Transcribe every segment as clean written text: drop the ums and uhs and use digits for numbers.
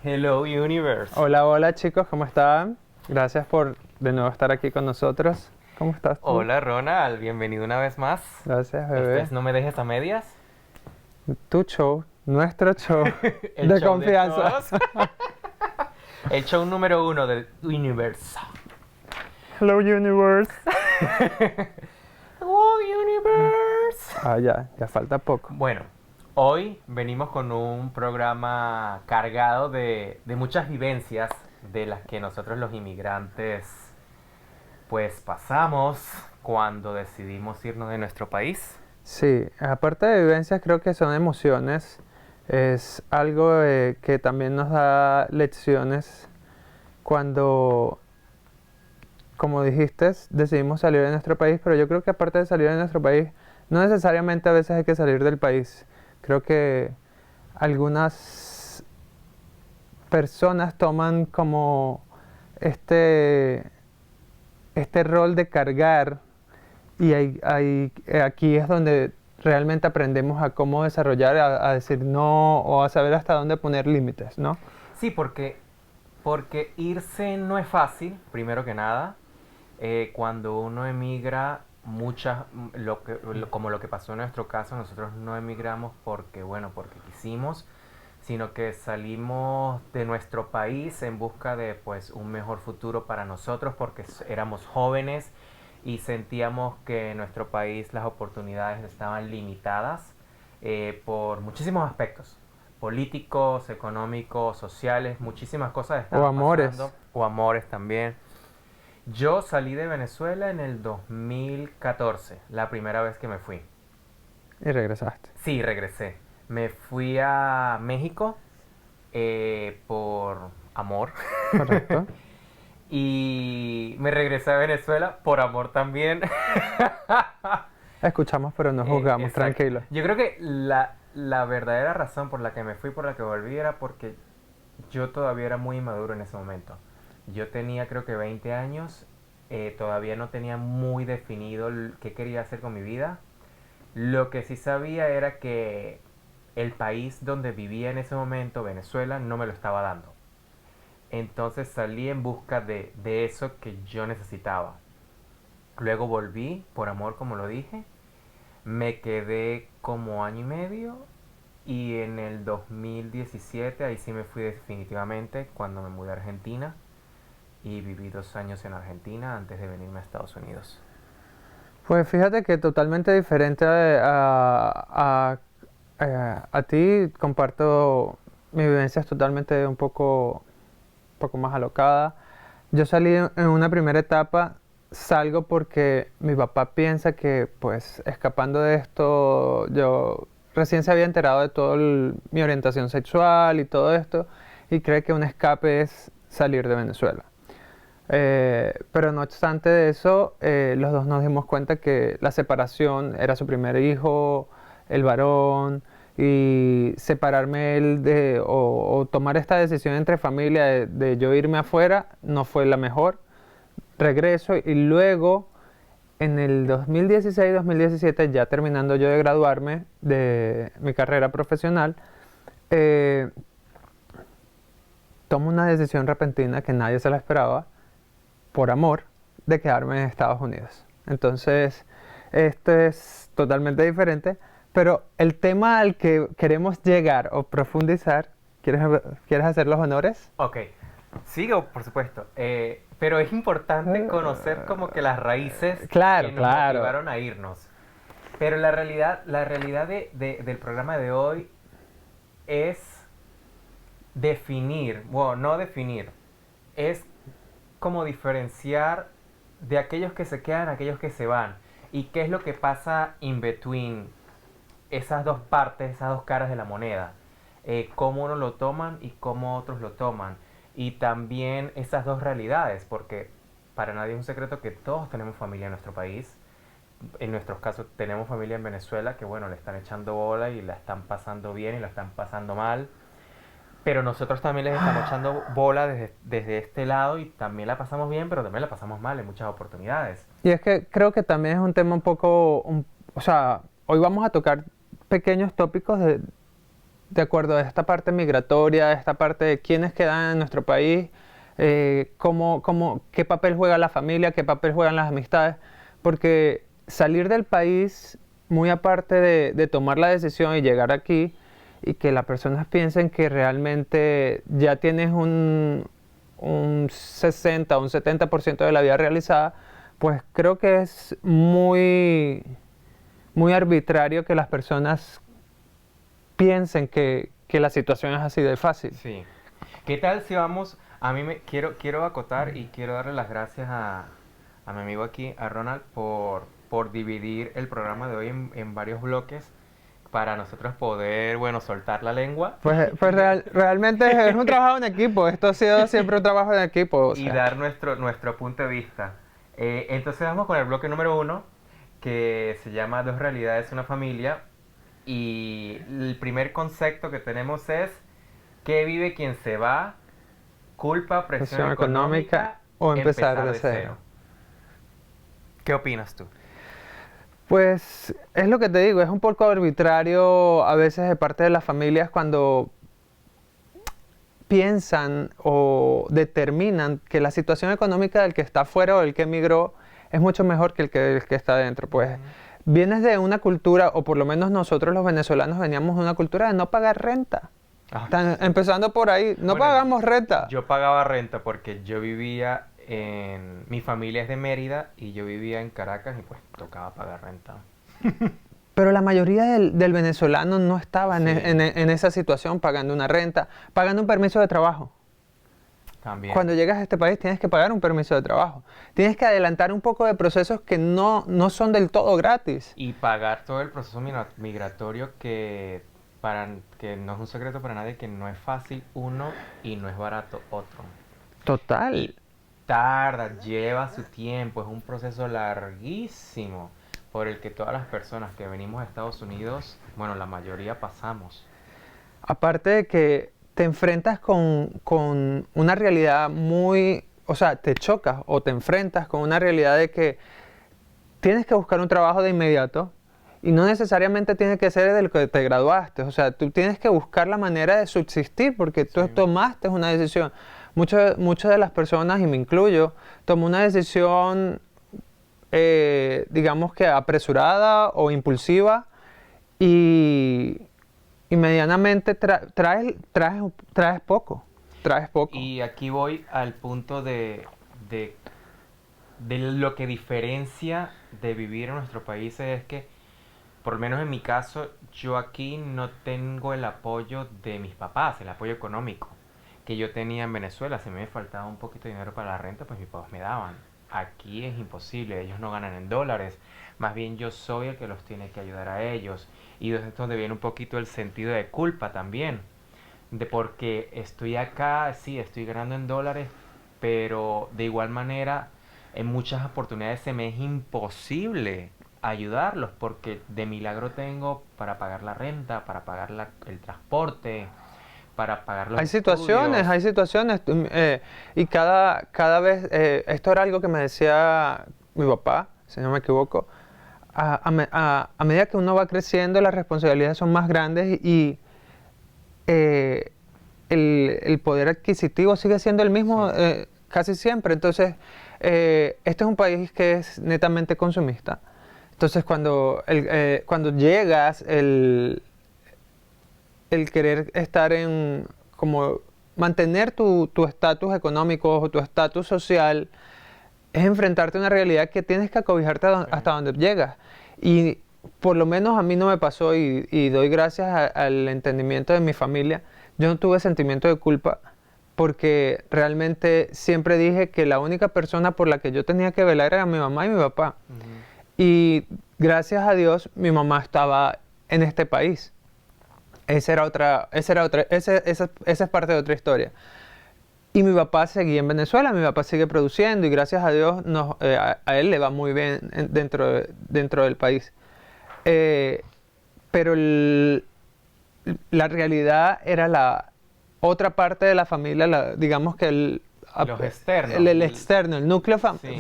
Hello Universe. Hola, hola chicos, ¿cómo están? Gracias por de nuevo estar aquí con nosotros. ¿Cómo estás tú? Hola Ronald, bienvenido una vez más. Gracias, Este bebé. es No me dejes a medias. Tu show, nuestro show El de show de confianza. todos. El show número 1 del universo. Hello Universe. Hello Universe. Ya falta poco. Bueno, hoy venimos con un programa cargado de muchas vivencias de las que nosotros los inmigrantes pues pasamos cuando decidimos irnos de nuestro país. Sí, aparte de vivencias, creo que son emociones. Es algo que también nos da lecciones cuando, como dijiste, decidimos salir de nuestro país, pero yo creo que aparte de salir de nuestro país, no necesariamente a veces hay que salir del país. Creo que algunas personas toman como este, este rol de cargar y aquí es donde realmente aprendemos a cómo desarrollar, a decir no o a saber hasta dónde poner límites, ¿no? Sí, porque irse no es fácil, primero que nada. Cuando uno emigra, como lo que pasó en nuestro caso, nosotros no emigramos porque quisimos, sino que salimos de nuestro país en busca de pues un mejor futuro para nosotros porque éramos jóvenes y sentíamos que en nuestro país las oportunidades estaban limitadas por muchísimos aspectos políticos, económicos, sociales, muchísimas cosas O estaban amores. pasando, o amores también. Yo salí de Venezuela en el 2014, la primera vez que me fui. Y regresaste. Sí, regresé. Me fui a México por amor. ¿Correcto? Y me regresé a Venezuela por amor también. Escuchamos pero no juzgamos, Exacto. tranquilo. Yo creo que la verdadera razón por la que me fui, por la que volví, era porque yo todavía era muy inmaduro en ese momento. Yo tenía creo que 20 años, todavía no tenía muy definido qué quería hacer con mi vida. Lo que sí sabía era que el país donde vivía en ese momento, Venezuela, no me lo estaba dando. Entonces salí en busca de eso que yo necesitaba. Luego volví, por amor como lo dije, me quedé como año y medio y en el 2017 ahí sí me fui definitivamente cuando me mudé a Argentina y viví 2 años en Argentina antes de venirme a Estados Unidos. Pues fíjate que totalmente diferente a ti, comparto mi vivencia es totalmente un poco más alocada. Yo salí en una primera etapa, salgo porque mi papá piensa que pues escapando de esto, yo recién se había enterado de toda mi orientación sexual y todo esto, y cree que un escape es salir de Venezuela. Pero no obstante de eso, los dos nos dimos cuenta que la separación era su primer hijo, el varón, y separarme él o tomar esta decisión entre familia de yo irme afuera no fue la mejor. Regreso y luego en el 2016-2017, ya terminando yo de graduarme de mi carrera profesional, eh, tomo una decisión repentina que nadie se la esperaba por amor de quedarme en Estados Unidos. Entonces, esto es totalmente diferente, pero el tema al que queremos llegar o profundizar, ¿quieres hacer los honores? Ok, sigo por supuesto, pero es importante conocer como que las raíces que Claro, nos claro. motivaron a irnos. Pero la realidad del programa de hoy es definir, bueno, no definir, es como diferenciar de aquellos que se quedan a aquellos que se van. Y qué es lo que pasa in between esas dos partes, esas dos caras de la moneda. Cómo unos lo toman y cómo otros lo toman. Y también esas dos realidades, porque para nadie es un secreto que todos tenemos familia en nuestro país. En nuestros casos tenemos familia en Venezuela que bueno, le están echando bola y la están pasando bien y la están pasando mal. Pero nosotros también les estamos echando bola desde este lado y también la pasamos bien, pero también la pasamos mal en muchas oportunidades. Y es que creo que también es un tema un poco, o sea, hoy vamos a tocar pequeños tópicos de acuerdo a esta parte migratoria, esta parte de quiénes quedan en nuestro país, qué papel juega la familia, qué papel juegan las amistades, porque salir del país, muy aparte de tomar la decisión y llegar aquí, y que las personas piensen que realmente ya tienes un 60 o un 70% de la vida realizada, pues creo que es muy arbitrario que las personas piensen que la situación es así de fácil. Sí. ¿Qué tal si vamos? A mí quiero acotar y quiero darle las gracias a mi amigo aquí, a Ronald, por dividir el programa de hoy en varios bloques para nosotros poder, bueno, soltar la lengua Realmente es un trabajo en equipo. Esto ha sido siempre un trabajo en equipo. y dar nuestro punto de vista. Entonces vamos con el bloque número 1, que se llama Dos realidades, una familia. Y el primer concepto que tenemos es: ¿qué vive quien se va? Culpa, presión económica o empezar de cero. ¿Qué opinas tú? Pues es lo que te digo, es un poco arbitrario a veces de parte de las familias cuando piensan o determinan que la situación económica del que está afuera o del que emigró es mucho mejor que el que está adentro. Pues vienes de una cultura, o por lo menos nosotros los venezolanos veníamos de una cultura de no pagar renta. Empezando por ahí, no pagamos renta. Yo pagaba renta porque yo vivía mi familia es de Mérida y yo vivía en Caracas y pues tocaba pagar renta. Pero la mayoría del venezolano no estaba en esa situación pagando una renta, pagando un permiso de trabajo. También. Cuando llegas a este país tienes que pagar un permiso de trabajo. Tienes que adelantar un poco de procesos que no son del todo gratis. Y pagar todo el proceso migratorio que no es un secreto para nadie, que no es fácil uno y no es barato otro. Total. Y tarda, lleva su tiempo, es un proceso larguísimo por el que todas las personas que venimos a Estados Unidos, bueno, la mayoría pasamos. Aparte de que te enfrentas con una realidad o sea, te chocas o te enfrentas con una realidad de que tienes que buscar un trabajo de inmediato y no necesariamente tiene que ser del que te graduaste. O sea, tú tienes que buscar la manera de subsistir porque tú tomaste una decisión. Muchas de las personas, y me incluyo, tomó una decisión, digamos que apresurada o impulsiva y medianamente traes poco. Y aquí voy al punto de lo que diferencia de vivir en nuestro país es que, por lo menos en mi caso, yo aquí no tengo el apoyo de mis papás, el apoyo económico que yo tenía en Venezuela. Si me faltaba un poquito de dinero para la renta, pues mis papás me daban. Aquí es imposible, ellos no ganan en dólares, más bien yo soy el que los tiene que ayudar a ellos. Y es donde viene un poquito el sentido de culpa también, de porque estoy acá, sí, estoy ganando en dólares, pero de igual manera en muchas oportunidades se me es imposible ayudarlos porque de milagro tengo para pagar la renta, para pagar el transporte, para pagar los estudios. Hay situaciones, y cada vez, esto era algo que me decía mi papá, si no me equivoco, a medida que uno va creciendo las responsabilidades son más grandes y el poder adquisitivo sigue siendo el mismo casi siempre. Entonces, este es un país que es netamente consumista. Entonces, cuando llegas, el querer estar como mantener tu estatus económico o tu estatus social, es enfrentarte a una realidad que tienes que acobijarte hasta donde llegas. Y por lo menos a mí no me pasó y doy gracias al entendimiento de mi familia. Yo no tuve sentimiento de culpa porque realmente siempre dije que la única persona por la que yo tenía que velar era mi mamá y mi papá. Y gracias a Dios mi mamá estaba en este país. Esa es parte de otra historia. Y mi papá seguía en Venezuela, mi papá sigue produciendo y gracias a Dios a él le va muy bien dentro del país. Pero la realidad era la otra parte de la familia, digamos que los externos. El externo, el núcleo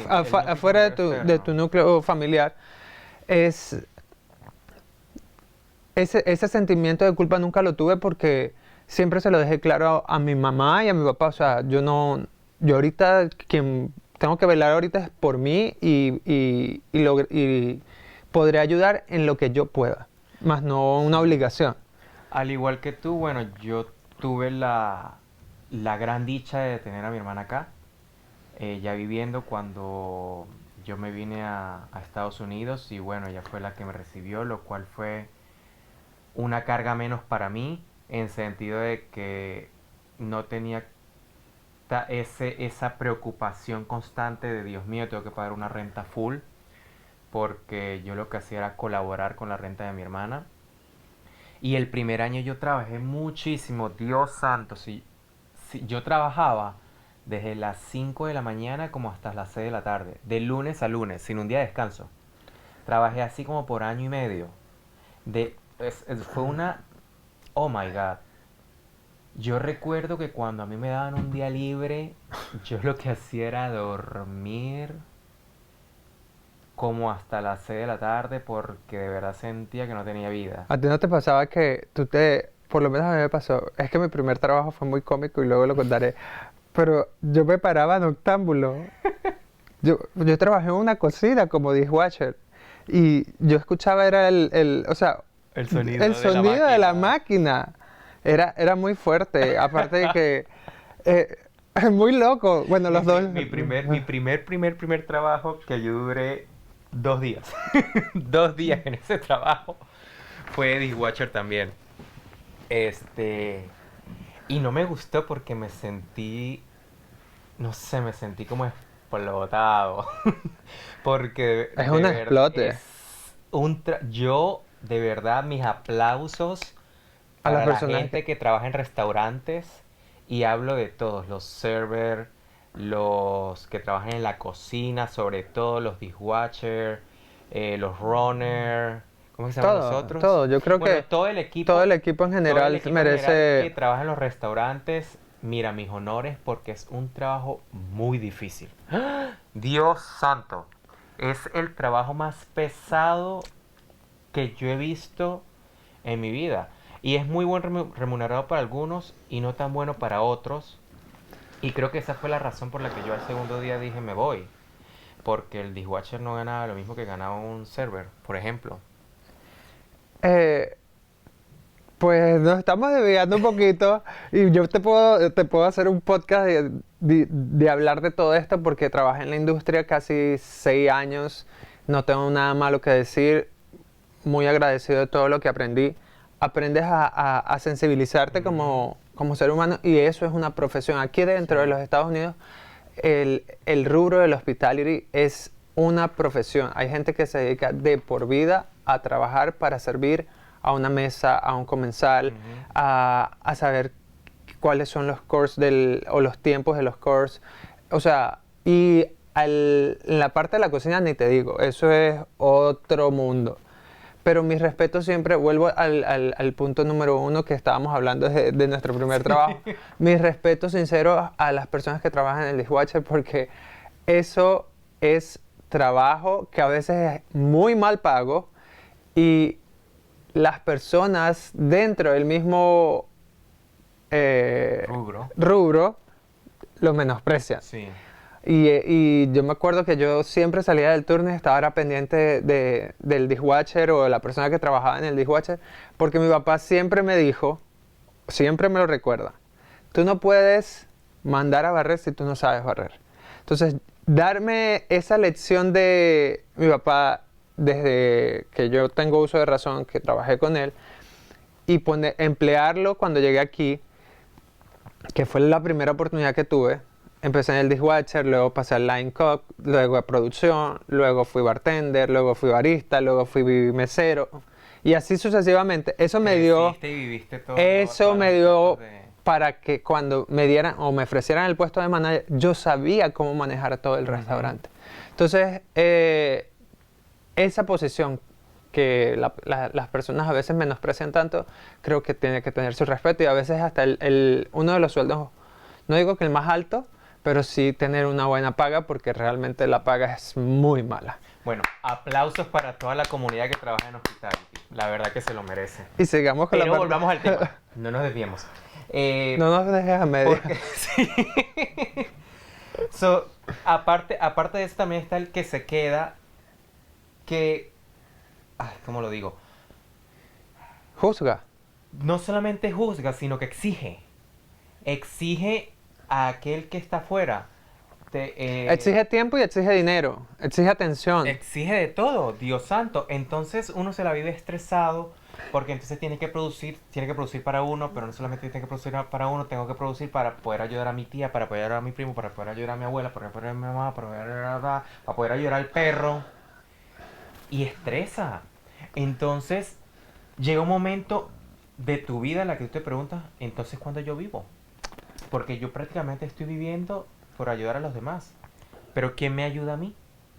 afuera de tu núcleo familiar, es ese sentimiento de culpa nunca lo tuve porque siempre se lo dejé claro a mi mamá y a mi papá. O sea, yo ahorita, quien tengo que velar ahorita es por mí y podré ayudar en lo que yo pueda, más no una obligación. Al igual que tú, bueno, yo tuve la gran dicha de tener a mi hermana acá, ya viviendo cuando yo me vine a Estados Unidos y bueno, ella fue la que me recibió, lo cual fue una carga menos para mí, en sentido de que no tenía esa preocupación constante de Dios mío, tengo que pagar una renta full, porque yo lo que hacía era colaborar con la renta de mi hermana. Y el primer año yo trabajé muchísimo, Dios santo, si yo trabajaba desde las 5 de la mañana como hasta las 6 de la tarde, de lunes a lunes, sin un día de descanso. Trabajé así como por año y medio. Fue una... Oh my God. Yo recuerdo que cuando a mí me daban un día libre, yo lo que hacía era dormir como hasta las 6 de la tarde porque de verdad sentía que no tenía vida. ¿A ti no te pasaba que por lo menos a mí me pasó, es que mi primer trabajo fue muy cómico y luego lo contaré, pero yo me paraba noctámbulo. Yo trabajé en una cocina como dishwasher y yo escuchaba era o sea, El sonido de la máquina. Era muy fuerte, aparte de que es muy loco. Bueno, los dos. Mi primer trabajo que yo duré 2 días. 2 días en ese trabajo fue dishwasher también. Y no me gustó porque me sentí, no sé, me sentí como explotado. Porque Es un explote. yo, de verdad, mis aplausos A las para la personas gente que trabaja en restaurantes. Y hablo de todos, los servers, los que trabajan en la cocina, sobre todo los dishwasher, los runners, ¿cómo se llaman los otros? Todo. Yo creo Bueno, que todo el equipo todo el equipo en general merece. que trabaja en los restaurantes, mira, mis honores porque es un trabajo muy difícil. ¡Ah! Dios santo, es el trabajo más pesado que yo he visto en mi vida. Y es muy buen remunerado para algunos y no tan bueno para otros. Y creo que esa fue la razón por la que yo al segundo día dije me voy. Porque el dishwasher no ganaba lo mismo que ganaba un server, por ejemplo. eh, Pues nos estamos desviando un poquito y yo te puedo hacer un podcast de hablar de todo esto porque trabajé en la industria casi 6 años, no tengo nada malo que decir, muy agradecido de todo lo que aprendí. Aprendes a sensibilizarte como ser humano y eso es una profesión. Aquí dentro de los Estados Unidos el rubro del hospitality es una profesión. Hay gente que se dedica de por vida a trabajar para servir a una mesa, a un comensal, a saber cuáles son los courses o los tiempos de los courses. O sea, y en la parte de la cocina ni te digo, eso es otro mundo. Pero mi respeto siempre, vuelvo al punto número 1 que estábamos hablando de nuestro primer trabajo. Mi respeto sincero a las personas que trabajan en el dishwasher porque eso es trabajo que a veces es muy mal pago y las personas dentro del mismo rubro lo menosprecian. Sí. Y yo me acuerdo que yo siempre salía del turno y estaba ahora pendiente del dishwasher o de la persona que trabajaba en el dishwasher, porque mi papá siempre me dijo, siempre me lo recuerda, tú no puedes mandar a barrer si tú no sabes barrer. Entonces, darme esa lección de mi papá desde que yo tengo uso de razón, que trabajé con él, y emplearlo cuando llegué aquí, que fue la primera oportunidad que tuve. Empecé en el dishwasher, luego pasé al line cook, luego a producción, luego fui bartender, luego fui barista, luego fui mesero y así sucesivamente. Eso me dio, para que cuando me dieran o me ofrecieran el puesto de manager, yo sabía cómo manejar todo el restaurante. Entonces, esa posición que las personas a veces menosprecian tanto, creo que tiene que tener su respeto y a veces hasta uno de los sueldos, no digo que el más alto, pero sí tener una buena paga porque realmente la paga es muy mala. Bueno, aplausos para toda la comunidad que trabaja en hospitality. La verdad que se lo merece. Y sigamos con Pero la volvamos al tema. No nos desviemos. No nos dejes a media. Porque, sí. So, aparte de eso también está el que se queda, que, ay, ¿cómo lo digo? Juzga. No solamente juzga, sino que exige. Exige a aquel que está afuera. Exige tiempo y exige dinero. Exige atención. Exige de todo, Dios santo. Entonces uno se la vive estresado porque entonces tiene que producir para uno, pero no solamente tiene que producir para uno, tengo que producir para poder ayudar a mi tía, para poder ayudar a mi primo, para poder ayudar a mi abuela, para poder ayudar a mi mamá, para poder ayudar al perro. Y estresa. Entonces llega un momento de tu vida en la que tú te preguntas, entonces ¿cuándo yo vivo? Porque yo prácticamente estoy viviendo por ayudar a los demás. Pero ¿quién me ayuda a mí?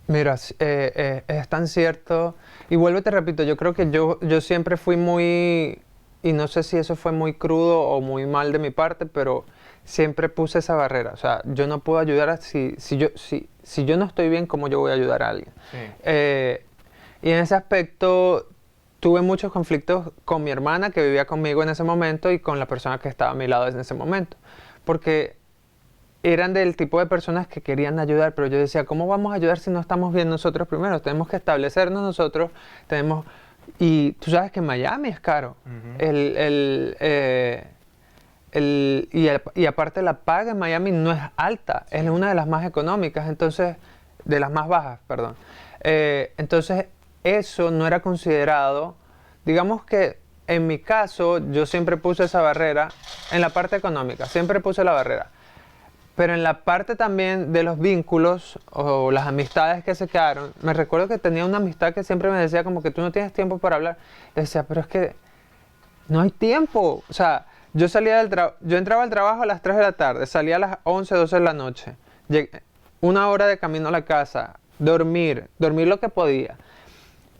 Mira, es tan cierto. Y vuelvo y te repito, yo creo que yo siempre fui muy, y no sé si eso fue muy crudo o muy mal de mi parte, pero siempre puse esa barrera. O sea, yo no puedo ayudar si yo no estoy bien, ¿cómo yo voy a ayudar a alguien? Sí. Y en ese aspecto tuve muchos conflictos con mi hermana que vivía conmigo en ese momento y con la persona que estaba a mi lado en ese momento. Porque eran del tipo de personas que querían ayudar, pero yo decía, ¿cómo vamos a ayudar si no estamos bien nosotros primero? Tenemos que establecernos nosotros, y tú sabes que Miami es caro. Ujú. Y aparte la paga en Miami no es alta, es una de las más económicas, entonces, de las más bajas, perdón. Entonces, eso no era considerado, digamos que en mi caso, yo siempre puse esa barrera, en la parte económica, siempre puse la barrera. Pero en la parte también de los vínculos o las amistades que se quedaron, me recuerdo que tenía una amistad que siempre me decía como que tú no tienes tiempo para hablar. Le decía, pero es que no hay tiempo. O sea, yo entraba al trabajo a las 3 de la tarde, salía a las 11, 12 de la noche. Una hora de camino a la casa, dormir lo que podía,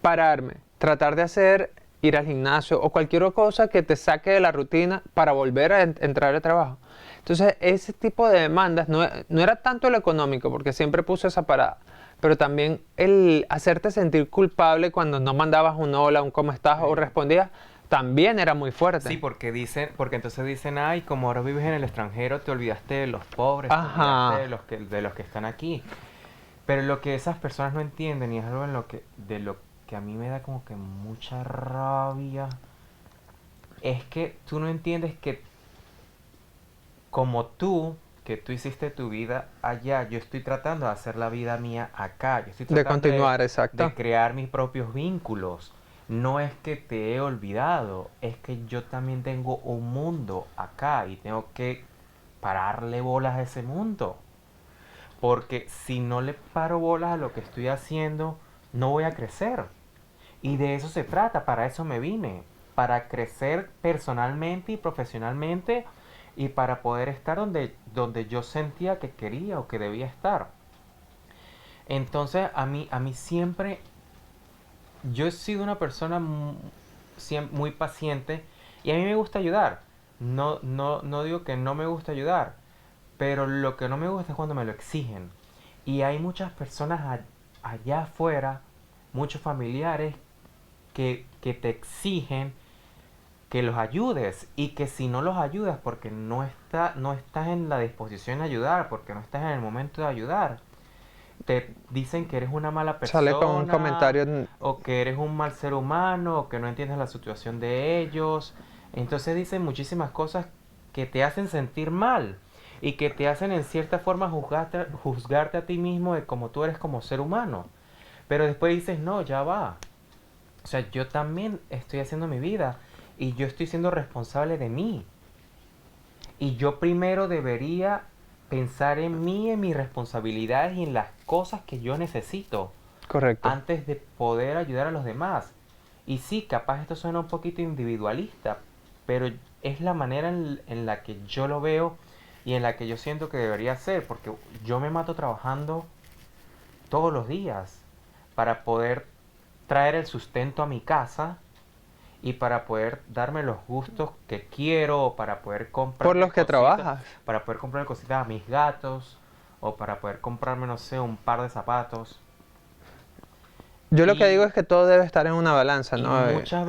pararme, tratar de ir al gimnasio o cualquier cosa que te saque de la rutina para volver a entrar al trabajo. Entonces, ese tipo de demandas no era tanto lo económico, porque siempre puse esa parada, pero también el hacerte sentir culpable cuando no mandabas un hola, un cómo estás o respondías, también era muy fuerte. Sí, porque entonces dicen, ay, como ahora vives en el extranjero, te olvidaste de los pobres, te Ajá. olvidaste de los que están aquí. Pero lo que esas personas no entienden, y es algo de lo que a mí me da como que mucha rabia, es que tú no entiendes que como que tú hiciste tu vida allá, yo estoy tratando de hacer la vida mía acá. Yo estoy De tratando continuar, exacto. de crear mis propios vínculos. No es que te he olvidado, es que yo también tengo un mundo acá y tengo que pararle bolas a ese mundo. Porque si no le paro bolas a lo que estoy haciendo, no voy a crecer. Y de eso se trata, para eso me vine. Para crecer personalmente y profesionalmente y para poder estar donde yo sentía que quería o que debía estar. Entonces, a mí siempre, yo he sido una persona muy paciente y a mí me gusta ayudar. No digo que no me gusta ayudar, pero lo que no me gusta es cuando me lo exigen. Y hay muchas personas allá afuera, muchos familiares que te exigen que los ayudes y que si no los ayudas porque no estás en la disposición de ayudar, porque no estás en el momento de ayudar, te dicen que eres una mala Sale con un persona comentario. o que eres un mal ser humano o que no entiendes la situación de ellos. Entonces dicen muchísimas cosas que te hacen sentir mal y que te hacen en cierta forma juzgarte a ti mismo de cómo tú eres como ser humano. Pero después dices, no, ya va. O sea, yo también estoy haciendo mi vida y yo estoy siendo responsable de mí. Y yo primero debería pensar en mí, en mis responsabilidades y en las cosas que yo necesito Correcto. antes de poder ayudar a los demás. Y sí, capaz esto suena un poquito individualista, pero es la manera en la que yo lo veo y en la que yo siento que debería ser, porque yo me mato trabajando todos los días para poder traer el sustento a mi casa y para poder darme los gustos que quiero, o para poder comprar Por los que trabajas. para poder comprar cositas a mis gatos, o para poder comprarme, no sé, un par de zapatos. Yo lo que digo Y, es que todo debe estar en una balanza, y ¿no? muchas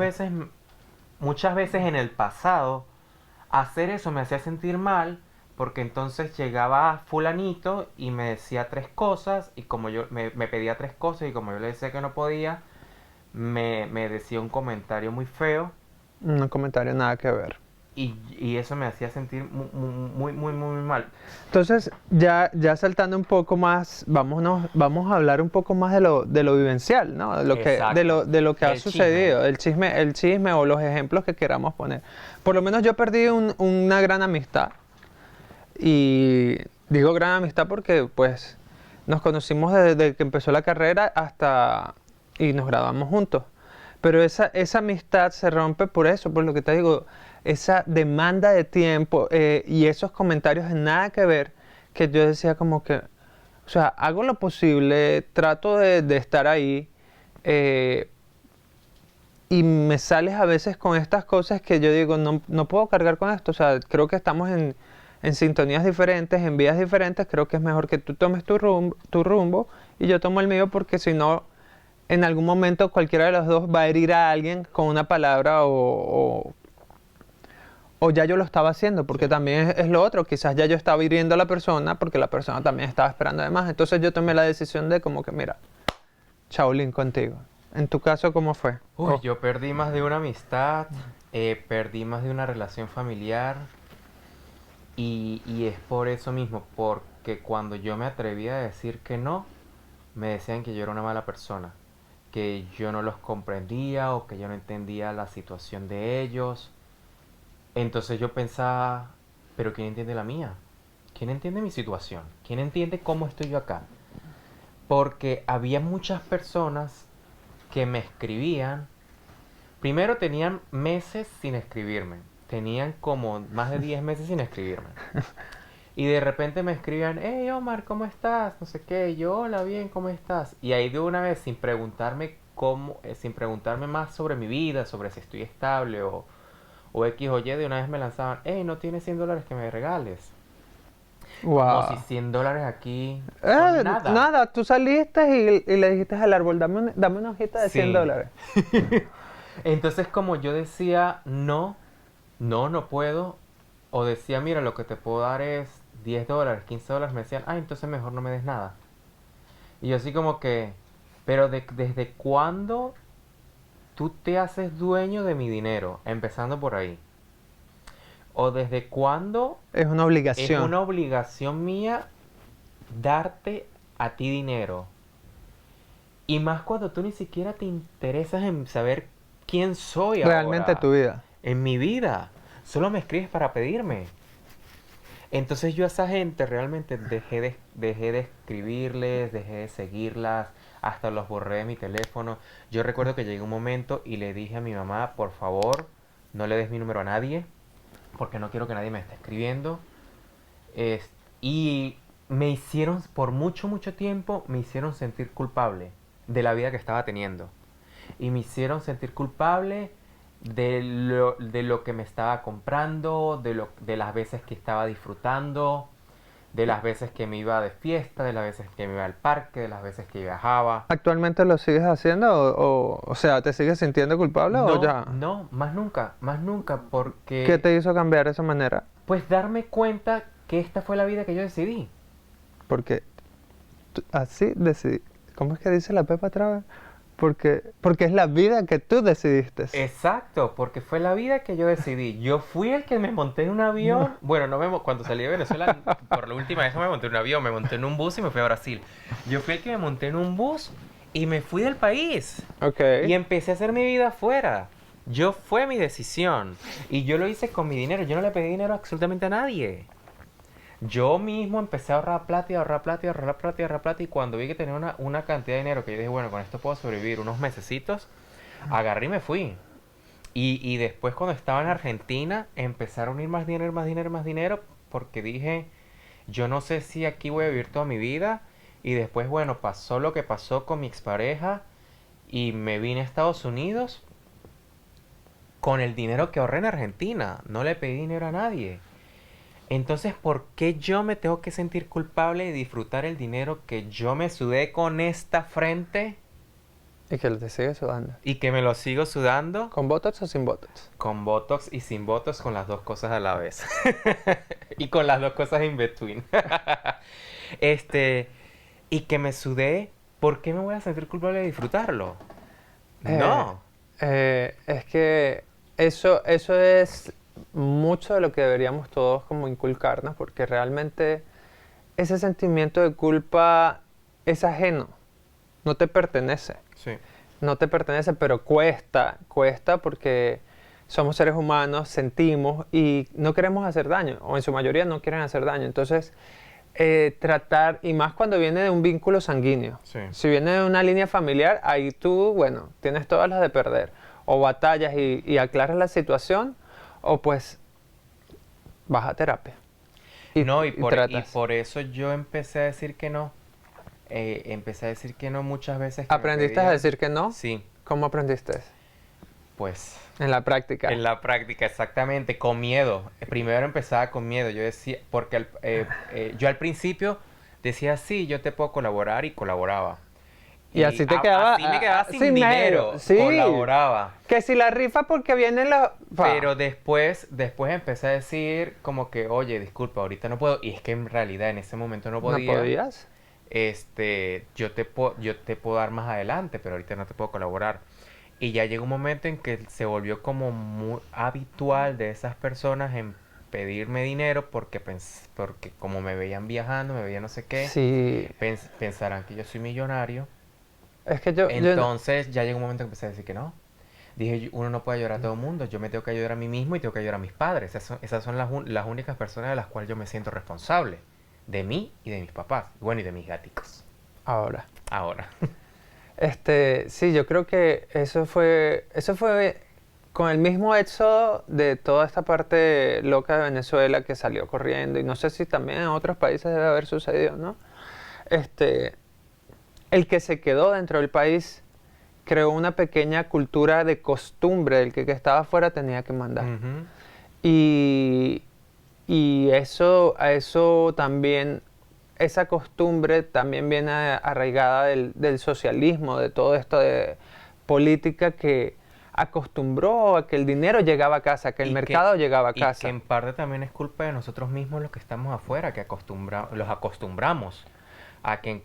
veces en el pasado, hacer eso me hacía sentir mal porque entonces llegaba fulanito y me decía tres cosas y como me pedía tres cosas y como yo le decía que no podía, me decía un comentario muy feo Un comentario nada que ver. y eso me hacía sentir muy mal. Entonces, ya saltando un poco más, vamos a hablar un poco más de lo vivencial, ¿no? Exacto. De lo que ha Del chisme. sucedido, el chisme o los ejemplos que queramos poner. Por lo menos yo perdí una gran amistad. Y digo gran amistad porque, pues, nos conocimos desde que empezó la carrera hasta... y nos graduamos juntos. Pero esa amistad se rompe por eso, por lo que te digo, esa demanda de tiempo y esos comentarios de nada que ver, que yo decía como que, o sea, hago lo posible, trato de estar ahí, eh, y me sales a veces con estas cosas que yo digo, no puedo cargar con esto, o sea, creo que estamos en sintonías diferentes, en vías diferentes, creo que es mejor que tú tomes tu rumbo y yo tomo el mío porque si no en algún momento cualquiera de los dos va a herir a alguien con una palabra o ya yo lo estaba haciendo, porque Sí. también es lo otro, quizás ya yo estaba hiriendo a la persona porque la persona también estaba esperando además. Entonces yo tomé la decisión de como que, mira, chaolín contigo. En tu caso, ¿cómo fue? Uy, yo perdí más de una amistad, perdí más de una relación familiar y es por eso mismo, porque cuando yo me atreví a decir que no, me decían que yo era una mala persona, que yo no los comprendía o que yo no entendía la situación de ellos. Entonces yo pensaba, pero ¿quién entiende la mía? ¿Quién entiende mi situación? ¿Quién entiende cómo estoy yo acá? Porque había muchas personas que me escribían. Primero tenían meses sin escribirme. Tenían como más de 10 meses sin escribirme. Y de repente me escribían, hey Omar, ¿cómo estás? No sé qué. Y yo, hola, bien, ¿cómo estás? Y ahí de una vez, sin preguntarme cómo, sin preguntarme más sobre mi vida, sobre si estoy estable o X o Y, de una vez me lanzaban, hey, ¿no tienes $100 que me regales? Como si Wow. $100 aquí son nada. Nada, tú saliste y le dijiste al árbol, dame una hojita de 100 Sí. dólares. Entonces como yo decía, no, no puedo, o decía, mira, lo que te puedo dar es $10, $15, me decían, ah, entonces mejor no me des nada. Y yo así como que, pero ¿desde cuándo tú te haces dueño de mi dinero? Empezando por ahí. O desde cuándo Es una es obligación. una obligación mía darte a ti dinero. Y más cuando tú ni siquiera te interesas en saber quién soy Realmente ahora tu vida. en mi vida. Solo me escribes para pedirme. Entonces yo a esa gente realmente dejé de escribirles, dejé de seguirlas, hasta los borré de mi teléfono. Yo recuerdo que llegué un momento y le dije a mi mamá, por favor, no le des mi número a nadie, porque no quiero que nadie me esté escribiendo. Es- y me hicieron, por mucho tiempo, me hicieron sentir culpable de la vida que estaba teniendo. Y me hicieron sentir culpable de lo que me estaba comprando, de las veces que estaba disfrutando, de las veces que me iba de fiesta, de las veces que me iba al parque, de las veces que viajaba. ¿Actualmente lo sigues haciendo o sea, te sigues sintiendo culpable o No, ya? no, más nunca, ¿Qué porque te hizo cambiar esa manera? pues darme cuenta que esta fue la vida que yo decidí. Porque así decidí. ¿Cómo es que dice la Pepa otra vez? Porque es la vida que tú decidiste. Exacto, porque fue la vida que yo decidí. Yo fui el que me monté en un avión. Bueno, cuando salí de Venezuela, por la última vez no me monté en un avión, me monté en un bus y me fui a Brasil. Yo fui el que me monté en un bus y me fui del país. Ok. Y empecé a hacer mi vida afuera. Yo fue mi decisión. Y yo lo hice con mi dinero. Yo no le pedí dinero absolutamente a nadie. Yo mismo empecé a ahorrar plata y ahorrar plata y ahorrar plata y ahorrar plata. Y cuando vi que tenía una cantidad de dinero que yo dije, bueno, con esto puedo sobrevivir unos mesecitos, agarré y me fui. Y después cuando estaba en Argentina, empecé a reunir más dinero, más dinero, más dinero, porque dije, yo no sé si aquí voy a vivir toda mi vida. Y después, bueno, pasó lo que pasó con mi expareja y me vine a Estados Unidos con el dinero que ahorré en Argentina. No le pedí dinero a nadie. Entonces, ¿por qué yo me tengo que sentir culpable de disfrutar el dinero que yo me sudé con esta frente Y que te sigue sudando. y que me lo sigo sudando ¿Con Botox o sin Botox? con Botox y sin Botox, con las dos cosas a la vez. Y con las dos cosas in between. Este, y que me sudé, ¿por qué me voy a sentir culpable de disfrutarlo? Eh, No. es que eso es mucho de lo que deberíamos todos como inculcarnos, porque realmente ese sentimiento de culpa es ajeno, no te pertenece. Sí. No te pertenece, pero cuesta porque somos seres humanos, sentimos y no queremos hacer daño, o en su mayoría no quieren hacer daño. Entonces, tratar, y más cuando viene de un vínculo sanguíneo. Sí. Si viene de una línea familiar, ahí tú, bueno, tienes todas las de perder. O batallas y aclaras la situación, o pues vas a terapia. No, y Y por, y tratas. por eso yo empecé a decir que no. Empecé a decir que no muchas veces que me ¿Aprendiste a pedían. decir que no? Sí, ¿Cómo aprendiste? pues En la práctica. en la práctica, exactamente, con miedo. Primero empezaba con miedo. Yo decía, porque yo al principio decía, sí, yo te puedo colaborar y colaboraba. Y así te quedaba, así me quedaba sin sin dinero, dinero, sí. colaboraba. Que si la rifa porque vienen los... Pero después empecé a decir como que, oye, disculpa, ahorita no puedo. Y es que en realidad en ese momento no ¿No podía. podías? Yo te puedo dar más adelante, pero ahorita no te puedo colaborar. Y ya llegó un momento en que se volvió como muy habitual de esas personas en pedirme dinero porque como me veían viajando, me veían no sé qué, Sí. pensarán que yo soy millonario. Es que yo Entonces ya llegó un momento en que empecé a decir que no. Dije, uno no puede ayudar a todo el mundo, yo me tengo que ayudar a mí mismo y tengo que ayudar a mis padres. Esas son las únicas personas de las cuales yo me siento responsable. De mí y de mis papás. Bueno, y de mis gaticos. ahora. Ahora. Sí, yo creo que eso fue con el mismo éxodo de toda esta parte loca de Venezuela que salió corriendo, y no sé si también en otros países debe haber sucedido, ¿no? Este, el que se quedó dentro del país creó una pequeña cultura de costumbre del que estaba afuera tenía que mandar. Ujú. Y, y eso, a eso también, esa costumbre también viene arraigada del socialismo, de todo esto de política que acostumbró a que el dinero llegaba a casa, que el Y mercado llegaba a y que casa. en parte también es culpa de nosotros mismos los que estamos afuera, que los acostumbramos a que en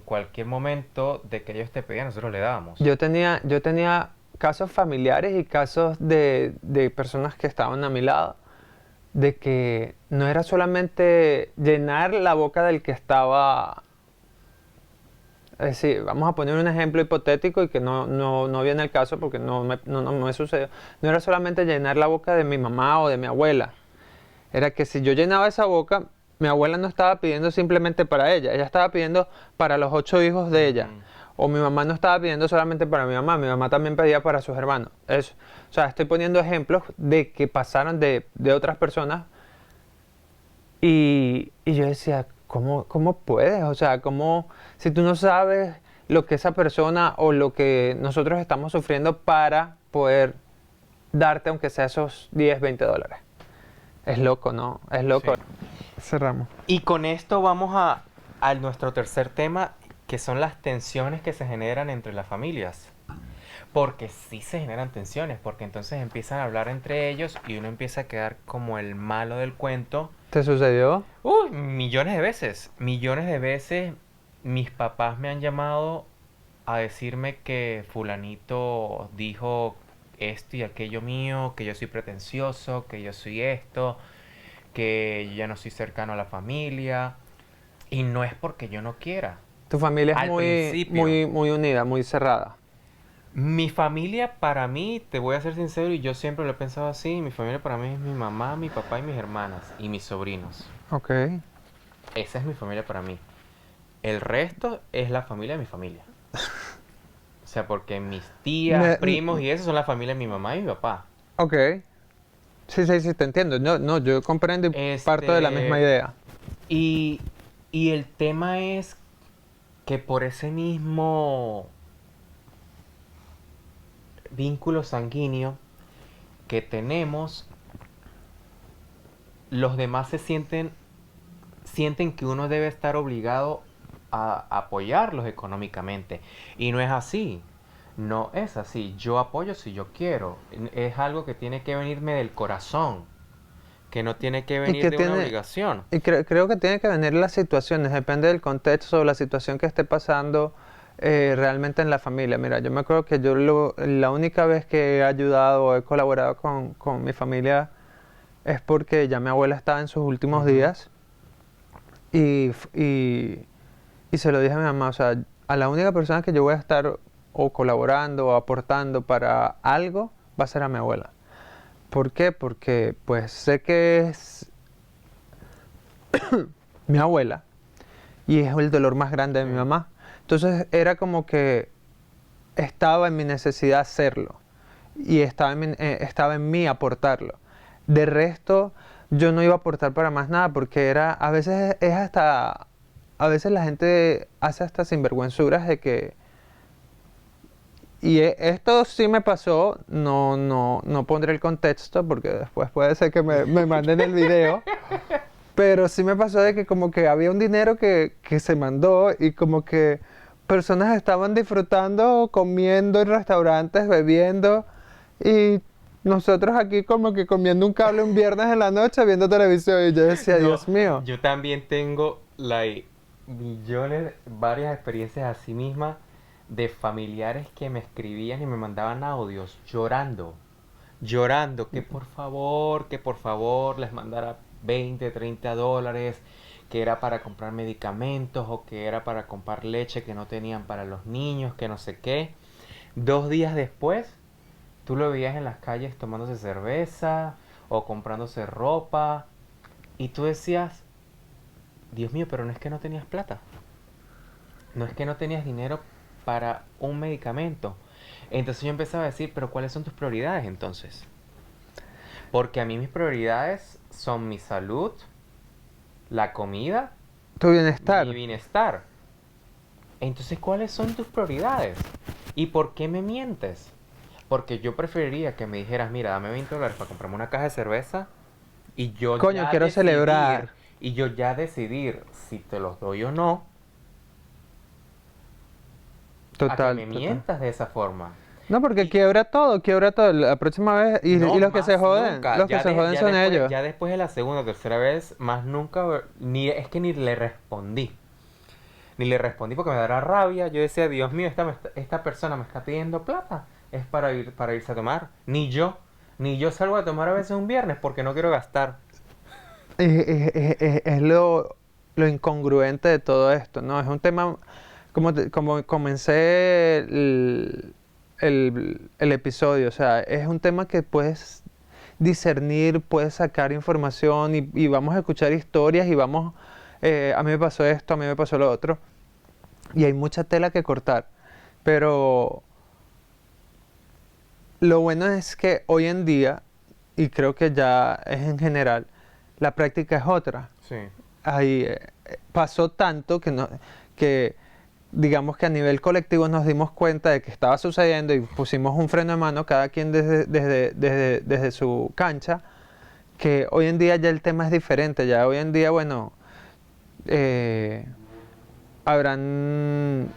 cualquier momento de que ellos te pedían, nosotros le dábamos. Yo tenía casos familiares y casos de personas que estaban a mi lado, de que no era solamente llenar la boca del que estaba. Es decir, vamos a poner un ejemplo hipotético y que no viene el caso porque no me sucedió. No era solamente llenar la boca de mi mamá o de mi abuela. Era que si yo llenaba esa boca, mi abuela no estaba pidiendo simplemente para ella estaba pidiendo para los 8 hijos de ella. Ujú. O mi mamá no estaba pidiendo solamente para mi mamá también pedía para sus hermanos. Eso. O sea, estoy poniendo ejemplos de que pasaron de otras personas y yo decía, ¿cómo puedes? O sea, si tú no sabes lo que esa persona o lo que nosotros estamos sufriendo para poder darte, aunque sea esos 10, $20. Es loco, ¿no? Es loco. Sí. Cerramos. Y con esto vamos a nuestro tercer tema, que son las tensiones que se generan entre las familias. Porque sí se generan tensiones, porque entonces empiezan a hablar entre ellos y uno empieza a quedar como el malo del cuento. ¿Te sucedió? Uy, millones de veces mis papás me han llamado a decirme que fulanito dijo esto y aquello mío, que yo soy pretencioso, que yo soy esto, que yo ya no soy cercano a la familia. Y no es porque yo no quiera. Tu familia es Al muy, principio. muy, muy unida, muy cerrada. Mi familia para mí, te voy a ser sincero, y yo siempre lo he pensado así, mi familia para mí es mi mamá, mi papá y mis hermanas y mis sobrinos. Ok. Esa es mi familia para mí. El resto es la familia de mi familia. O sea, porque mis tías, Me- primos y eso son la familia de mi mamá y mi papá. Ok. Sí, te entiendo. No, yo comprendo y parto de la misma Este, idea. y, y el tema es que por ese mismo vínculo sanguíneo que tenemos, los demás sienten que uno debe estar obligado a apoyarlos económicamente. Y no es así. no es así. Yo apoyo si yo quiero. Es algo que tiene que venirme del corazón, que no tiene que Y venir que de una tiene, obligación. y creo que tiene que venir las situaciones, depende del contexto o la situación que esté pasando realmente en la familia. Mira, yo me acuerdo que la única vez que he ayudado o he colaborado con mi familia es porque ya mi abuela estaba en sus últimos Ujú. días y se lo dije a mi mamá, o sea, a la única persona que yo voy a estar o colaborando o aportando para algo va a ser a mi abuela. ¿Por qué? Porque pues sé que es mi abuela y es el dolor más grande de mi Sí. mamá. Entonces era como que estaba en mi necesidad hacerlo y estaba en mí aportarlo. De resto, yo no iba a aportar para más nada porque era, a veces es hasta, a veces la gente hace hasta sinvergüenzuras de que, y esto sí me pasó, no pondré el contexto porque después puede ser que me manden el video. Pero sí me pasó de que como que había un dinero que se mandó y como que personas estaban disfrutando, comiendo en restaurantes, bebiendo y nosotros aquí como que comiendo un cable un viernes en la noche viendo televisión y yo decía, No, Dios mío, yo también tengo millones, varias experiencias así mismas de familiares que me escribían y me mandaban audios llorando, llorando que por favor les mandara 20 30 dólares, que era para comprar medicamentos o que era para comprar leche que no tenían para los niños, que no sé qué. 2 días después, tú lo veías en las calles tomándose cerveza o comprándose ropa y tú decías, Dios mío, pero no es que no tenías plata, no es que no tenías dinero para un medicamento. Entonces yo empezaba a decir, pero ¿cuáles son tus prioridades entonces? Porque a mí mis prioridades son mi salud, la comida, tu mi bienestar. bienestar. Entonces, ¿cuáles son tus prioridades? ¿Y por qué me mientes? Porque yo preferiría que me dijeras, mira, dame 20 dólares para comprarme una caja de cerveza y yo Coño, ya quiero decidir, celebrar. si te los doy o no, a que Total, me total. mientas de esa forma. No, porque Y quiebra todo, quiebra todo. La próxima vez, y no los que se más joden, nunca. los que se joden son ellos. Ya después de la segunda o tercera vez, más nunca, ni es que ni le respondí. Ni le respondí porque me dará rabia. Yo decía, Dios mío, esta persona me está pidiendo plata. Es para irse a tomar. Ni yo salgo a tomar a veces un viernes porque no quiero gastar. Es lo incongruente de todo esto, ¿no? Es un tema, como comencé el episodio, o sea, es un tema que puedes discernir, puedes sacar información y vamos a escuchar historias y vamos, a mí me pasó esto, a mí me pasó lo otro, y hay mucha tela que cortar, pero lo bueno es que hoy en día, y creo que ya es en general, la práctica es otra. Sí. Ahí pasó tanto que digamos que a nivel colectivo nos dimos cuenta de que estaba sucediendo y pusimos un freno de mano cada quien desde su cancha, que hoy en día ya el tema es diferente, ya hoy en día, bueno, eh, habrán,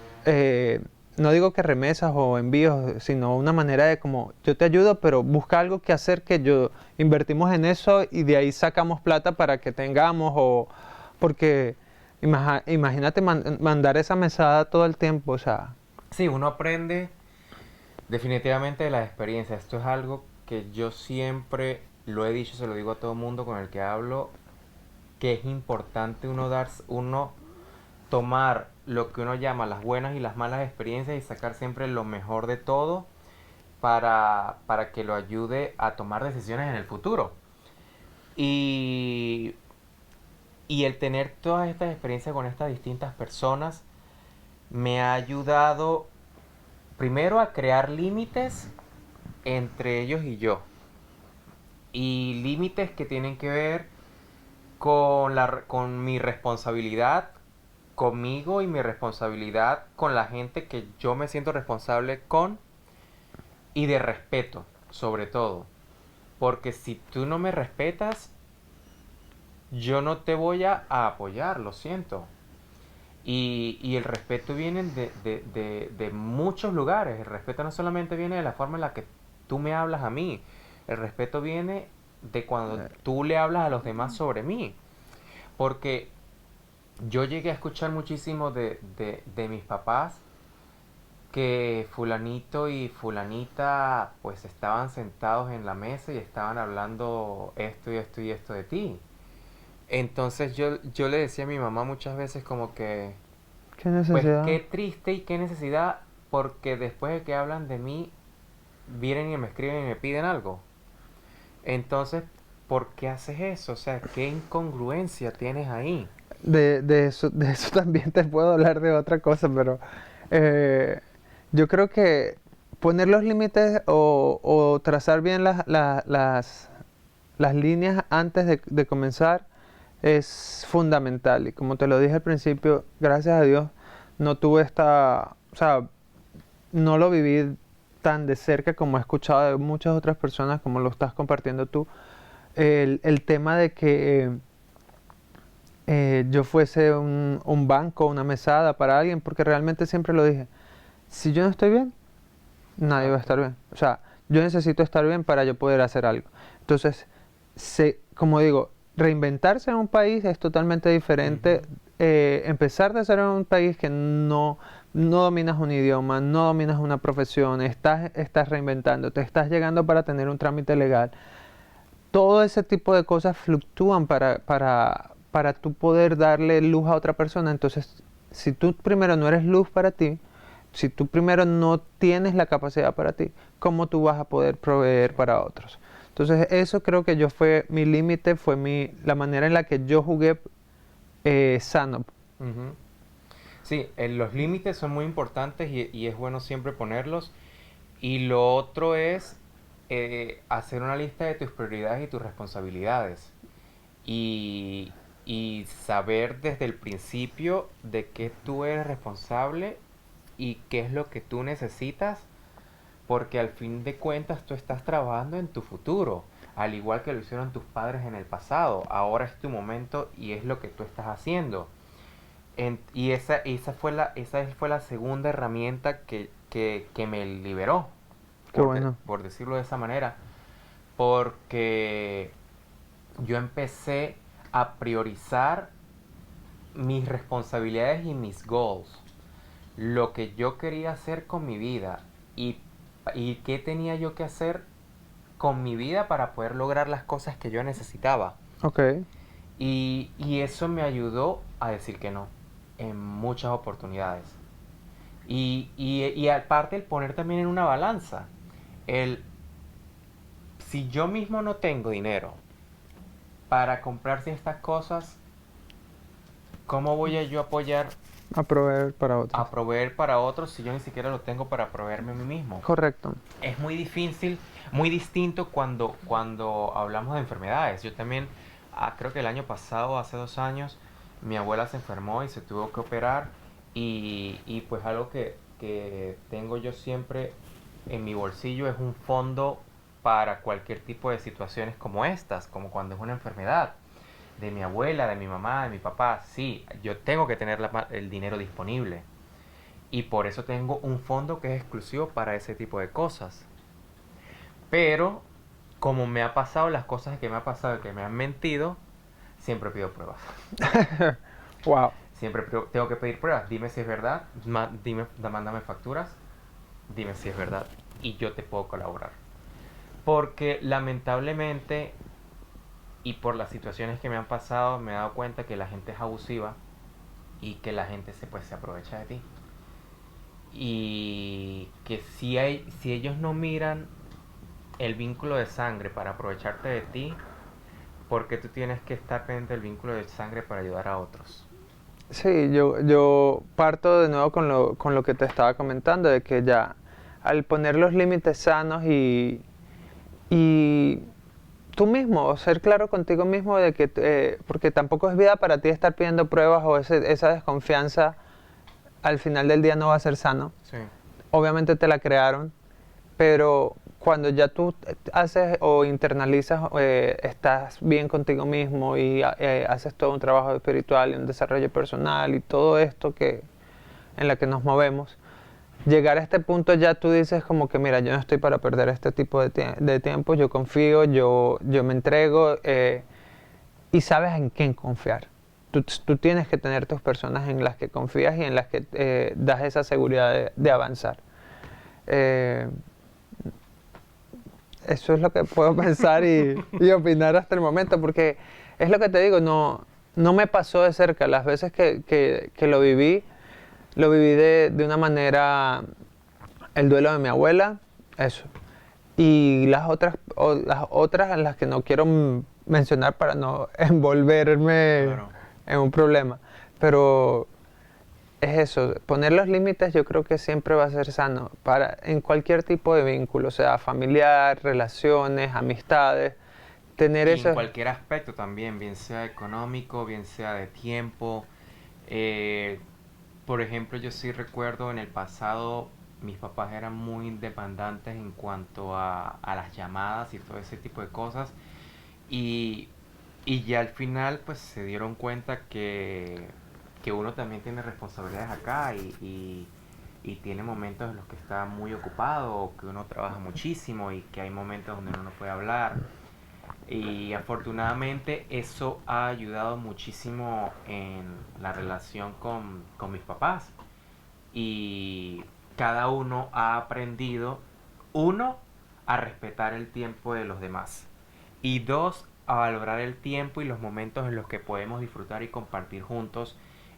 no digo que remesas o envíos, sino una manera de como, yo te ayudo, pero busca algo que hacer que yo invertimos en eso y de ahí sacamos plata para que tengamos o porque imagínate mandar esa mesada todo el tiempo, o sea, Sí, uno aprende definitivamente de las experiencias. Esto es algo que yo siempre lo he dicho, se lo digo a todo mundo con el que hablo, que es importante uno tomar lo que uno llama las buenas y las malas experiencias y sacar siempre lo mejor de todo para que lo ayude a tomar decisiones en el futuro. Y, y el tener todas estas experiencias con estas distintas personas me ha ayudado primero a crear límites entre ellos y yo. Y límites que tienen que ver con mi responsabilidad conmigo y mi responsabilidad con la gente que yo me siento responsable con y de respeto, sobre todo. Porque si tú no me respetas, yo no te voy a apoyar, lo siento. Y el respeto viene de muchos lugares. El respeto no solamente viene de la forma en la que tú me hablas a mí. El respeto viene de cuando tú le hablas a los demás sobre mí. Porque yo llegué a escuchar muchísimo de mis papás que fulanito y fulanita pues estaban sentados en la mesa y estaban hablando esto y esto y esto de ti. Entonces yo le decía a mi mamá muchas veces como que, ¿Qué pues necesidad? qué triste y qué necesidad, porque después de que hablan de mí, vienen y me escriben y me piden algo. Entonces, ¿por qué haces eso? O sea, ¿qué incongruencia tienes ahí? De eso también te puedo hablar de otra cosa, pero eh, yo creo que poner los límites o trazar bien las líneas antes de comenzar es fundamental. Y como te lo dije al principio, gracias a Dios no tuve o sea, no lo viví tan de cerca como he escuchado de muchas otras personas, como lo estás compartiendo tú. El tema de que yo fuese un banco, una mesada para alguien, porque realmente siempre lo dije, si yo no estoy bien, nadie va a Exacto. estar bien. O sea, yo necesito estar bien para yo poder hacer algo. Entonces, como digo, reinventarse en un país es totalmente diferente. Ujú. Empezar de cero en un país que no dominas un idioma, no dominas una profesión, estás reinventándote, estás llegando para tener un trámite legal. Todo ese tipo de cosas fluctúan para tú poder darle luz a otra persona. Entonces, si tú primero no eres luz para ti, si tú primero no tienes la capacidad para ti, ¿cómo tú vas a poder proveer Sí. para otros? Entonces, eso creo que yo fue mi límite, fue la manera en la que yo jugué sano. Ujú. Sí, los límites son muy importantes y es bueno siempre ponerlos. Y lo otro es hacer una lista de tus prioridades y tus responsabilidades. Y, y saber desde el principio de qué tú eres responsable y qué es lo que tú necesitas, porque al fin de cuentas tú estás trabajando en tu futuro, al igual que lo hicieron tus padres en el pasado. Ahora es tu momento y es lo que tú estás haciendo. Y esa fue la segunda herramienta que me liberó, Qué bueno. por decirlo de esa manera, porque yo empecé a priorizar mis responsabilidades y mis goals, lo que yo quería hacer con mi vida y, y qué tenía yo que hacer con mi vida para poder lograr las cosas que yo necesitaba. Ok, Y eso me ayudó a decir que no en muchas oportunidades. Y aparte el poner también en una balanza, el si yo mismo no tengo dinero para comprar ciertas cosas, ¿cómo voy a yo apoyar a proveer para otros. a proveer para otros si yo ni siquiera lo tengo para proveerme a mí mismo? Correcto. Es muy difícil, muy distinto cuando hablamos de enfermedades. Yo también, creo que el año pasado, hace 2 años, mi abuela se enfermó y se tuvo que operar y pues algo que tengo yo siempre en mi bolsillo es un fondo para cualquier tipo de situaciones como estas, como cuando es una enfermedad de mi abuela, de mi mamá, de mi papá. Sí, yo tengo que tener el dinero disponible y por eso tengo un fondo que es exclusivo para ese tipo de cosas. Pero como me ha pasado las cosas que me ha pasado y que me han mentido, siempre pido pruebas. Wow. Siempre tengo que pedir pruebas. Dime si es verdad, mándame facturas, dime si es verdad y yo te puedo colaborar. Porque lamentablemente y por las situaciones que me han pasado me he dado cuenta que la gente es abusiva y que la gente se aprovecha de ti. Y que si ellos no miran el vínculo de sangre para aprovecharte de ti, porque tú tienes que estar pendiente del vínculo de sangre para ayudar a otros. Sí, yo parto de nuevo con lo que te estaba comentando, de que ya al poner los límites sanos y tú mismo, ser claro contigo mismo de que, porque tampoco es vida para ti estar pidiendo pruebas o esa desconfianza, al final del día no va a ser sano. Sí. Obviamente te la crearon, pero cuando ya tú haces o internalizas, estás bien contigo mismo y haces todo un trabajo espiritual y un desarrollo personal y todo esto en la que nos movemos, llegar a este punto ya tú dices como que mira, yo no estoy para perder este tipo de tiempo, yo confío, yo me entrego, y sabes en quién confiar. Tú tienes que tener tus personas en las que confías y en las que das esa seguridad de avanzar. Eh, Eso es lo que puedo pensar y opinar hasta el momento, porque es lo que te digo, no me pasó de cerca. Las veces que lo viví de una manera, el duelo de mi abuela, eso. Y las otras en las que no quiero mencionar para no envolverme Claro. en un problema. Pero es eso, poner los límites yo creo que siempre va a ser sano en cualquier tipo de vínculo, sea familiar, relaciones, amistades, tener Y en eso. cualquier aspecto también, bien sea económico, bien sea de tiempo. Eh, por ejemplo, yo sí recuerdo en el pasado mis papás eran muy demandantes en cuanto a las llamadas y todo ese tipo de cosas. Y, y ya al final pues se dieron cuenta que uno también tiene responsabilidades acá y tiene momentos en los que está muy ocupado o que uno trabaja muchísimo y que hay momentos donde uno no puede hablar. Y afortunadamente eso ha ayudado muchísimo en la relación con mis papás. Y cada uno ha aprendido, uno, a respetar el tiempo de los demás. Y dos, a valorar el tiempo y los momentos en los que podemos disfrutar y compartir juntos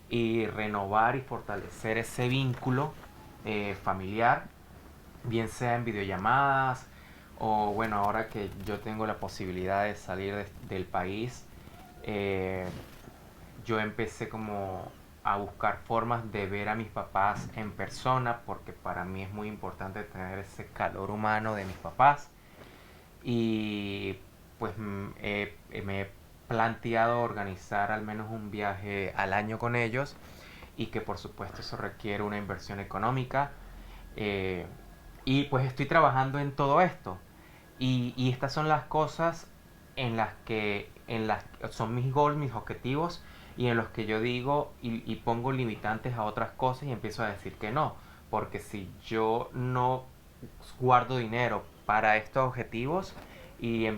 y renovar y fortalecer ese vínculo familiar, bien sea en videollamadas o bueno, ahora que yo tengo la posibilidad de salir del país, eh, yo empecé como a buscar formas de ver a mis papás en persona porque para mí es muy importante tener ese calor humano de mis papás y pues me he planteado organizar al menos un viaje al año con ellos y que por supuesto eso requiere una inversión económica, eh, y pues estoy trabajando en todo esto y estas son las cosas en las son mis goals, mis objetivos y en los que yo digo y pongo limitantes a otras cosas y empiezo a decir que no, porque si yo no guardo dinero para estos objetivos y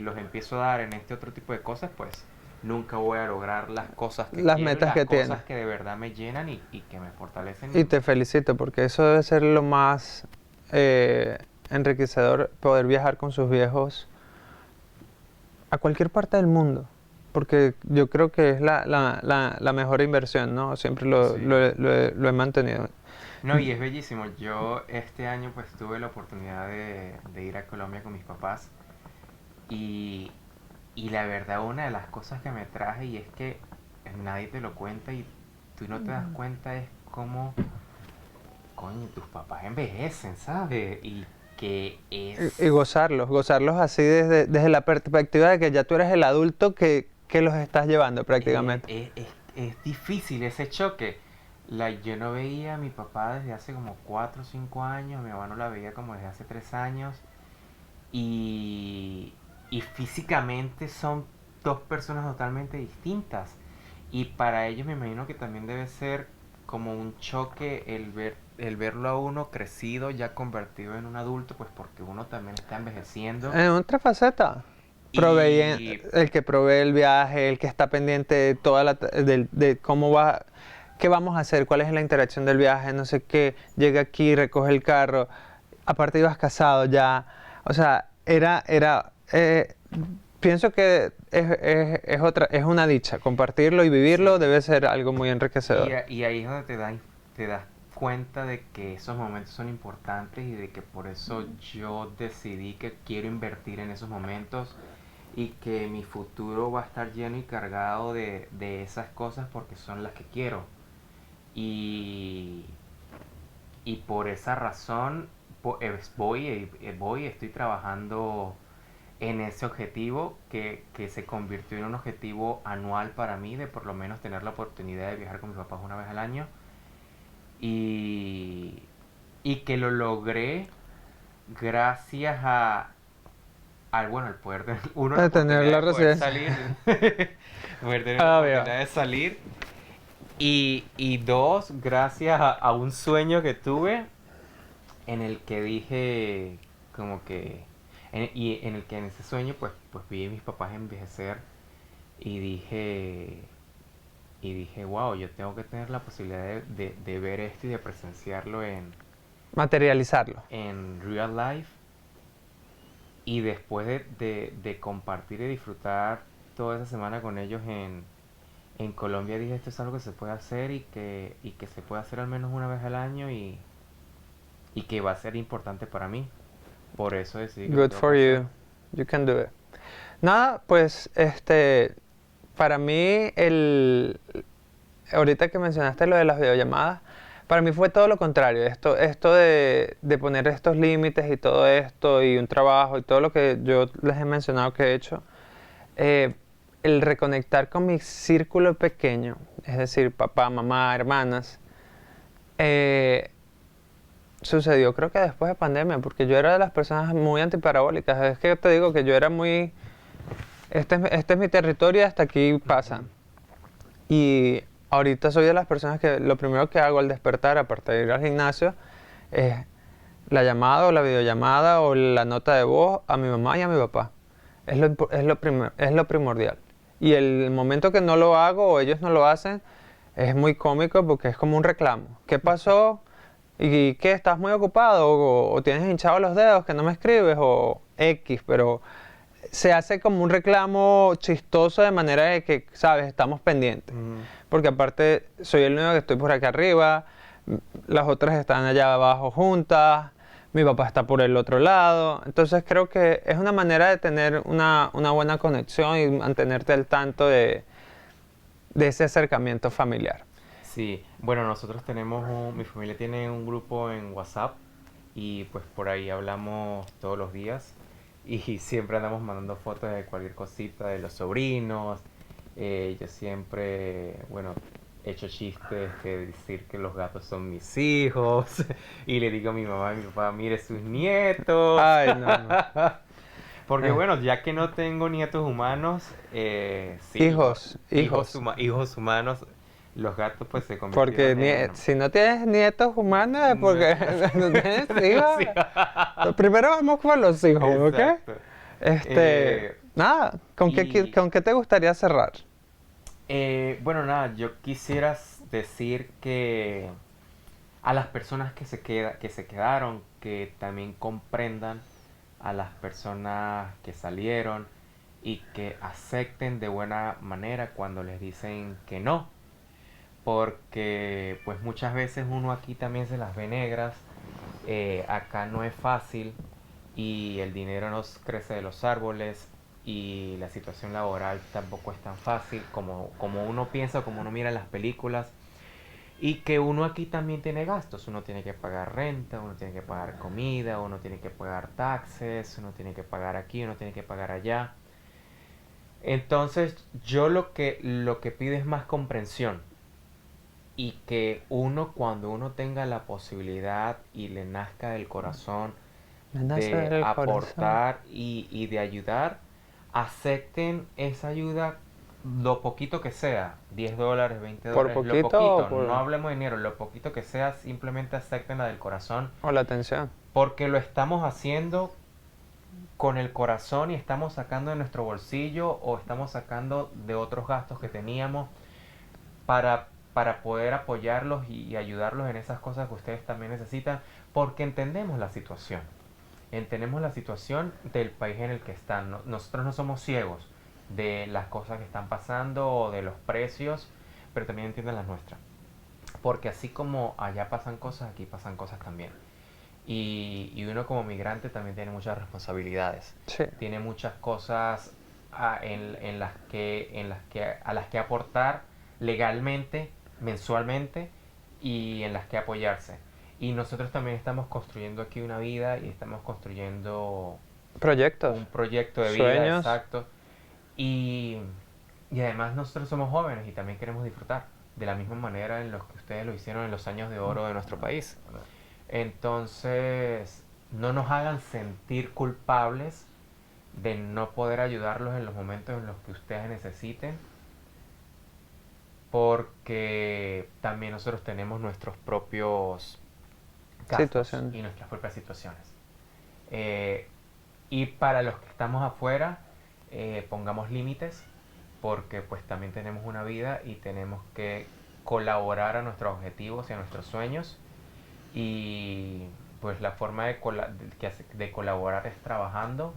los empiezo a dar en este otro tipo de cosas, pues nunca voy a lograr las cosas que Las quiero y metas las que tienes. cosas que de verdad me llenan y que me Y fortalecen. te felicito porque eso debe ser lo más enriquecedor, poder viajar con sus viejos a cualquier parte del mundo. Porque yo creo que es la mejor inversión, ¿no? Siempre Sí. lo he mantenido. No, y es bellísimo. Yo este año pues tuve la oportunidad de ir a Colombia con mis papás y, y la verdad una de las cosas que me traje y es que nadie te lo cuenta y tú no te das cuenta es cómo, coño, tus papás envejecen, ¿sabes? Y que Y es, gozarlos así desde la perspectiva de que ya tú eres el adulto que los estás llevando prácticamente. es difícil ese choque. Yo no veía a mi papá desde hace como 4 o 5 años, mi mamá no la veía como desde hace 3 años. Y, y físicamente son dos personas totalmente distintas. Y para ellos me imagino que también debe ser como un choque el verlo a uno crecido, ya convertido en un adulto, pues porque uno también está envejeciendo. En otra faceta, Y el que provee el viaje, el que está pendiente de de cómo va, qué vamos a hacer, cuál es la interacción del viaje, no sé qué, llega aquí, recoge el carro, aparte ibas casado ya, o sea, pienso que es una dicha, compartirlo y vivirlo sí, debe ser algo muy enriquecedor. y ahí es donde te das cuenta de que esos momentos son importantes y de que por eso yo decidí que quiero invertir en esos momentos y que mi futuro va a estar lleno y cargado de esas cosas porque son las que quiero. Y, y por esa razón estoy trabajando en ese objetivo que se convirtió en un objetivo anual para mí de por lo menos tener la oportunidad de viajar con mis papás una vez al año y, y que lo logré gracias al, bueno, el poder de uno, la De tener oportunidad la de poder residencia. salir, poder tener la Ah, oportunidad veo. de salir. Y dos, gracias a un sueño que tuve en el que dije como que y en el que en ese sueño pues vi a mis papás envejecer y dije wow, yo tengo que tener la posibilidad de ver esto y de presenciarlo Materializarlo. en real life, y después de compartir y disfrutar toda esa semana con ellos en Colombia, dije esto es algo que se puede hacer y que se puede hacer al menos una vez al año, y que va a ser importante para mí. Por eso decidí que lo Good tengo que for hacer. you. You can do it. Nada, pues para mí ahorita que mencionaste lo de las videollamadas, para mí fue todo lo contrario. Esto de poner estos límites y todo esto y un trabajo y todo lo que yo les he mencionado que he hecho, eh, el reconectar con mi círculo pequeño, es decir, papá, mamá, hermanas, eh, sucedió creo que después de pandemia, porque yo era de las personas muy antiparabólicas. Es que te digo que yo era muy, este es mi territorio y hasta aquí pasa. Ujú. Y ahorita soy de las personas que lo primero que hago al despertar, aparte de ir al gimnasio, es la llamada o la videollamada o la nota de voz a mi mamá y a mi papá. Es lo primordial. Y el momento que no lo hago o ellos no lo hacen, es muy cómico porque es como un reclamo. ¿Qué pasó? ¿Y qué? ¿Estás muy ocupado? ¿O tienes hinchados los dedos que no me escribes? O X, pero se hace como un reclamo chistoso de manera de que, sabes, estamos pendientes. Mm, Porque aparte soy el único que estoy por aquí arriba, las otras están allá abajo juntas, mi papá está por el otro lado. Entonces creo que es una manera de tener una buena conexión y mantenerte al tanto de ese acercamiento familiar. sí, bueno, nosotros mi familia tiene un grupo en WhatsApp, y pues por ahí hablamos todos los días, y siempre andamos mandando fotos de cualquier cosita de los sobrinos. Yo siempre, bueno, he hecho chistes que decir que los gatos son mis hijos y le digo a mi mamá y mi papá, mire sus nietos. Ay, no, no. Porque Eh, bueno, ya que no tengo nietos humanos, sí, hijos. hijos humanos, los gatos pues se Porque convirtieron en... si no tienes nietos humanos es No. porque no tienes hijos. Sí. Primero vamos con los hijos, ¿ok? Exacto. Nada, Y ¿con qué te gustaría cerrar? bueno, nada, yo quisiera decir que a las personas que se quedaron, que también comprendan a las personas que salieron, y que acepten de buena manera cuando les dicen que no, porque pues muchas veces uno aquí también se las ve negras. Acá no es fácil, y el dinero no crece de los árboles, y la situación laboral tampoco es tan fácil como uno piensa, como uno mira en las películas, y que uno aquí también tiene gastos. Uno tiene que pagar renta, uno tiene que pagar comida, uno tiene que pagar taxes, uno tiene que pagar aquí, uno tiene que pagar allá. Entonces yo lo que pido es más comprensión, y que uno, cuando uno tenga la posibilidad y le nazca del corazón Me nace de del corazón. aportar y de ayudar, acepten esa ayuda, lo poquito que sea, $10, veinte ¿Por dólares, lo poquito o poquito, no por hablemos de dinero, lo poquito que sea, simplemente aceptenla del corazón, o la atención? porque lo estamos haciendo con el corazón, y estamos sacando de nuestro bolsillo o estamos sacando de otros gastos que teníamos para poder apoyarlos y ayudarlos en esas cosas que ustedes también necesitan, porque entendemos la situación. Entendemos la situación del país en el que están. Nosotros no somos ciegos de las cosas que están pasando o de los precios, pero también entienden las nuestras. Porque así como allá pasan cosas, aquí pasan cosas también. Y uno como migrante también tiene muchas responsabilidades. Sí. Tiene muchas cosas a las que aportar legalmente, mensualmente, y en las que apoyarse. Y nosotros también estamos construyendo aquí una vida, y estamos construyendo Proyectos, un proyecto de vida, sueños. exacto. Y, y además nosotros somos jóvenes y también queremos disfrutar de la misma manera en los que ustedes lo hicieron en los años de oro de nuestro país. Entonces, no nos hagan sentir culpables de no poder ayudarlos en los momentos en los que ustedes necesiten, porque también nosotros tenemos nuestros propios gastos Situaciones. y nuestras propias situaciones. Y para los que estamos afuera, pongamos límites, porque pues también tenemos una vida y tenemos que colaborar a nuestros objetivos y a nuestros sueños. Y pues la forma de colaborar es trabajando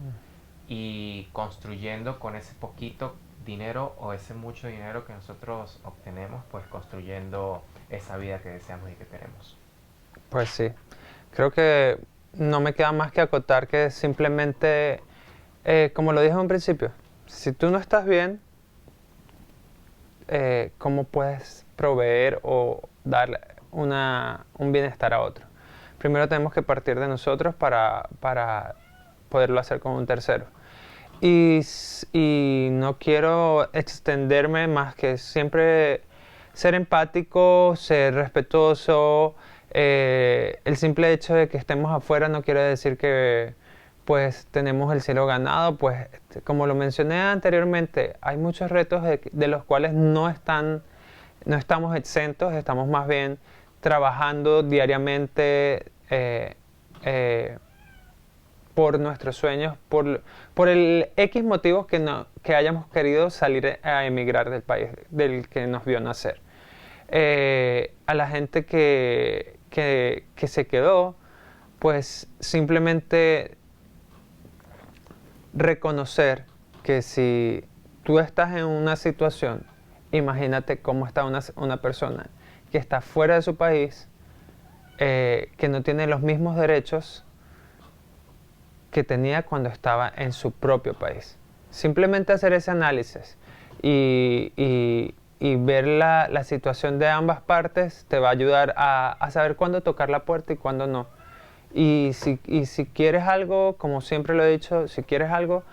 y construyendo con ese poquito dinero o ese mucho dinero que nosotros obtenemos, pues construyendo esa vida que deseamos y que queremos. Pues sí, creo que no me queda más que acotar que simplemente, como lo dije en un principio, si tú no estás bien, ¿cómo puedes proveer o dar un bienestar a otro? Primero tenemos que partir de nosotros para poderlo hacer con un tercero. Y no quiero extenderme más que siempre ser empático, ser respetuoso. El simple hecho de que estemos afuera no quiere decir que pues tenemos el cielo ganado. Pues como lo mencioné anteriormente, hay muchos retos de los cuales no estamos exentos, estamos más bien trabajando diariamente por nuestros sueños, por el X motivos que hayamos querido salir a emigrar del país del que nos vio nacer. A la gente que se quedó, pues simplemente reconocer que si tú estás en una situación, imagínate cómo está una persona que está fuera de su país, que no tiene los mismos derechos que tenía cuando estaba en su propio país. Simplemente hacer ese análisis y ver la situación de ambas partes te va a ayudar a saber cuándo tocar la puerta y cuándo no. Y si quieres algo, como siempre lo he dicho, si quieres algo,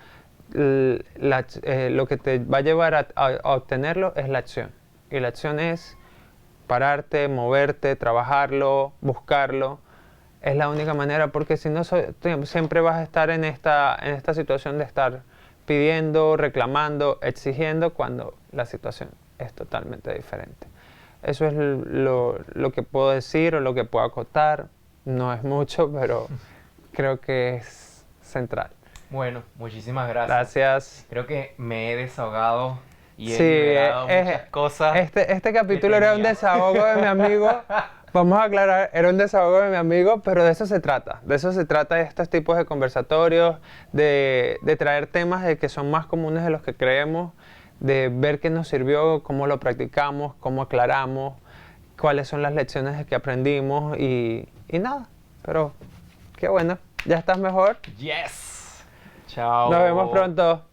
lo que te va a llevar a obtenerlo es la acción. Y la acción es pararte, moverte, trabajarlo, buscarlo. Es la única manera, porque si no, siempre vas a estar en esta situación de estar pidiendo, reclamando, exigiendo, cuando la situación es totalmente diferente. Eso es lo que puedo decir o lo que puedo acotar. No es mucho, pero creo que es central. Bueno, muchísimas gracias. Gracias. Creo que me he desahogado y he Sí, liberado muchas cosas. este capítulo era un tenía. desahogo de mi amigo. Vamos a aclarar, era un desahogo de mi amigo, pero de eso se trata. De eso se trata estos tipos de conversatorios, de traer temas de que son más comunes de los que creemos, de ver qué nos sirvió, cómo lo practicamos, cómo aclaramos, cuáles son las lecciones que aprendimos y nada. Pero qué bueno, ya estás mejor. Yes. Chao. Nos vemos pronto.